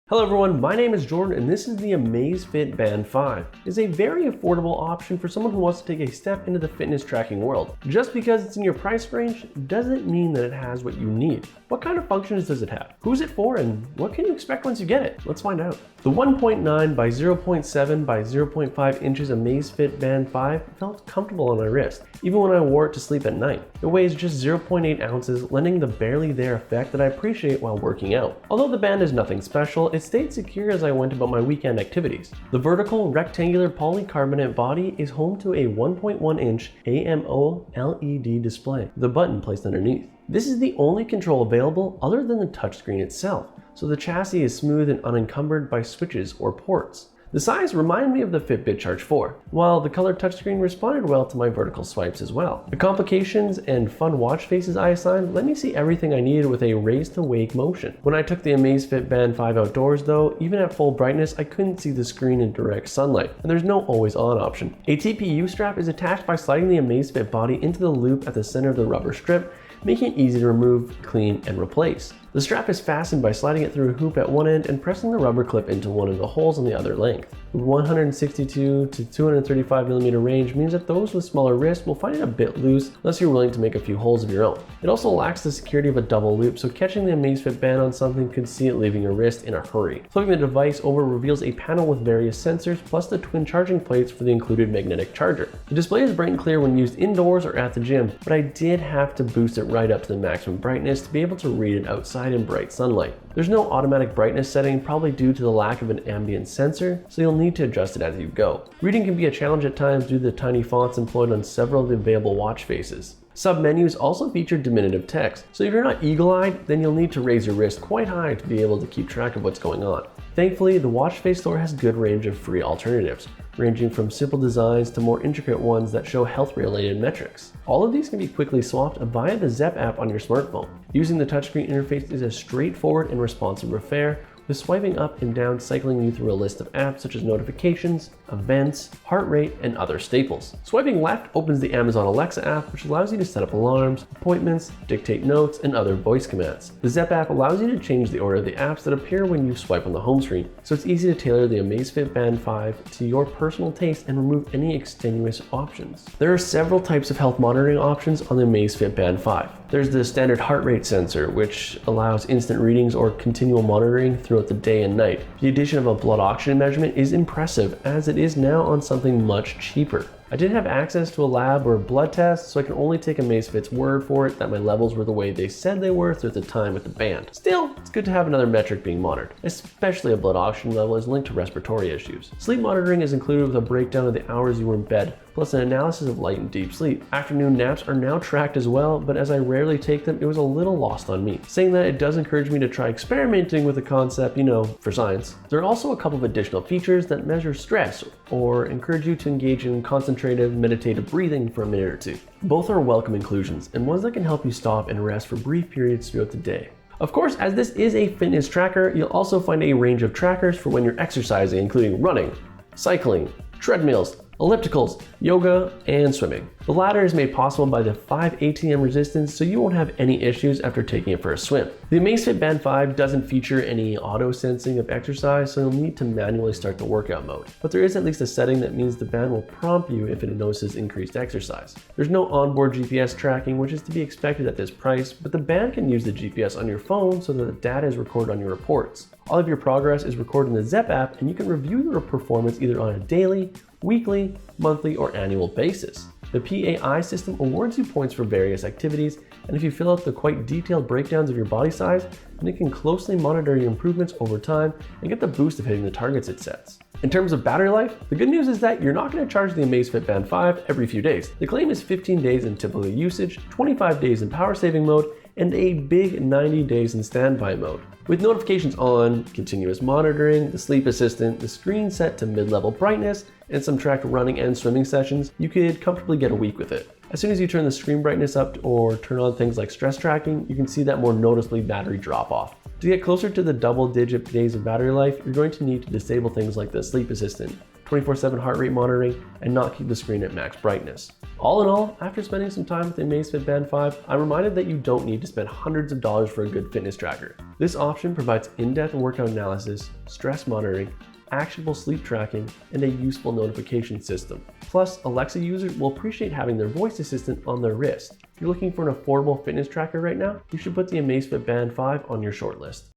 Hello everyone, my name is Jordan and this is the Amazfit Band 5. It's a very affordable option for someone who wants to take a step into the fitness tracking world. Just because it's in your price range doesn't mean that it has what you need. What kind of functions does it have? Who's it for and what can you expect once you get it? Let's find out. The 1.9 by 0.7 by 0.5 inches Amazfit Band 5 felt comfortable on my wrist, even when I wore it to sleep at night. It weighs just 0.8 ounces, lending the barely there effect that I appreciate while working out. Although the band is nothing special, it stayed secure as I went about my weekend activities. The vertical rectangular polycarbonate body is home to a 1.1 inch AMO LED display, with a button placed underneath. This is the only control available other than the touchscreen itself, so the chassis is smooth and unencumbered by switches or ports. The size reminded me of the Fitbit Charge 4, while the color touchscreen responded well to my vertical swipes as well. The complications and fun watch faces I assigned let me see everything I needed with a raise to wake motion. When I took the Amazfit Band 5 outdoors though, even at full brightness I couldn't see the screen in direct sunlight, and there's no always on option. A TPU strap is attached by sliding the Amazfit body into the loop at the center of the rubber strip, making it easy to remove, clean, and replace. The strap is fastened by sliding it through a hoop at one end and pressing the rubber clip into one of the holes on the other length. The 162 to 235mm range means that those with smaller wrists will find it a bit loose unless you're willing to make a few holes of your own. It also lacks the security of a double loop, so catching the Amazfit Band on something could see it leaving your wrist in a hurry. Flipping the device over reveals a panel with various sensors plus the twin charging plates for the included magnetic charger. The display is bright and clear when used indoors or at the gym, but I did have to boost it right up to the maximum brightness to be able to read it outside in bright sunlight. There's no automatic brightness setting, probably due to the lack of an ambient sensor, so you'll need to adjust it as you go. Reading can be a challenge at times due to the tiny fonts employed on several of the available watch faces. Sub-menus also feature diminutive text, so if you're not eagle-eyed, then you'll need to raise your wrist quite high to be able to keep track of what's going on. Thankfully, the watch face store has a good range of free alternatives, ranging from simple designs to more intricate ones that show health-related metrics. All of these can be quickly swapped via the Zepp app on your smartphone. Using the touchscreen interface is a straightforward and responsive affair, with swiping up and down cycling you through a list of apps such as notifications, events, heart rate, and other staples. Swiping left opens the Amazon Alexa app, which allows you to set up alarms, appointments, dictate notes, and other voice commands. The Zepp app allows you to change the order of the apps that appear when you swipe on the home screen, so it's easy to tailor the Amazfit Band 5 to your personal taste and remove any extenuous options. There are several types of health monitoring options on the Amazfit Band 5. There's the standard heart rate sensor, which allows instant readings or continual monitoring throughout the day and night. The addition of a blood oxygen measurement is impressive, as it is now on something much cheaper. I didn't have access to a lab or blood test, so I can only take Amazfit's word for it that my levels were the way they said they were throughout the time with the band. Still, it's good to have another metric being monitored, especially a blood oxygen level is linked to respiratory issues. Sleep monitoring is included with a breakdown of the hours you were in bed, plus an analysis of light and deep sleep. Afternoon naps are now tracked as well, but as I rarely take them, it was a little lost on me. Saying that, it does encourage me to try experimenting with the concept, for science. There are also a couple of additional features that measure stress or encourage you to engage in concentrative meditative breathing for a minute or two. Both are welcome inclusions and ones that can help you stop and rest for brief periods throughout the day. Of course, as this is a fitness tracker, you'll also find a range of trackers for when you're exercising, including running, cycling, treadmills, ellipticals, yoga, and swimming. The latter is made possible by the 5 ATM resistance, so you won't have any issues after taking it for a swim. The Amazfit Band 5 doesn't feature any auto sensing of exercise, so you'll need to manually start the workout mode. But there is at least a setting that means the band will prompt you if it notices increased exercise. There's no onboard GPS tracking, which is to be expected at this price, but the band can use the GPS on your phone so that the data is recorded on your reports. All of your progress is recorded in the Zepp app, and you can review your performance either on a daily, weekly, monthly, or annual basis. The PAI system awards you points for various activities, and if you fill out the quite detailed breakdowns of your body size, then it can closely monitor your improvements over time and get the boost of hitting the targets it sets. In terms of battery life, the good news is that you're not going to charge the Amazfit Band 5 every few days. The claim is 15 days in typical usage, 25 days in power saving mode, and a big 90 days in standby mode. With notifications on, continuous monitoring, the sleep assistant, the screen set to mid-level brightness, and some tracked running and swimming sessions, you could comfortably get a week with it. As soon as you turn the screen brightness up or turn on things like stress tracking, you can see that more noticeably battery drop off. To get closer to the double-digit days of battery life, you're going to need to disable things like the sleep assistant, 24/7 heart rate monitoring, and not keep the screen at max brightness. All in all, after spending some time with the Amazfit Band 5, I'm reminded that you don't need to spend hundreds of dollars for a good fitness tracker. This option provides in-depth workout analysis, stress monitoring, actionable sleep tracking, and a useful notification system. Plus, Alexa users will appreciate having their voice assistant on their wrist. If you're looking for an affordable fitness tracker right now, you should put the Amazfit Band 5 on your shortlist.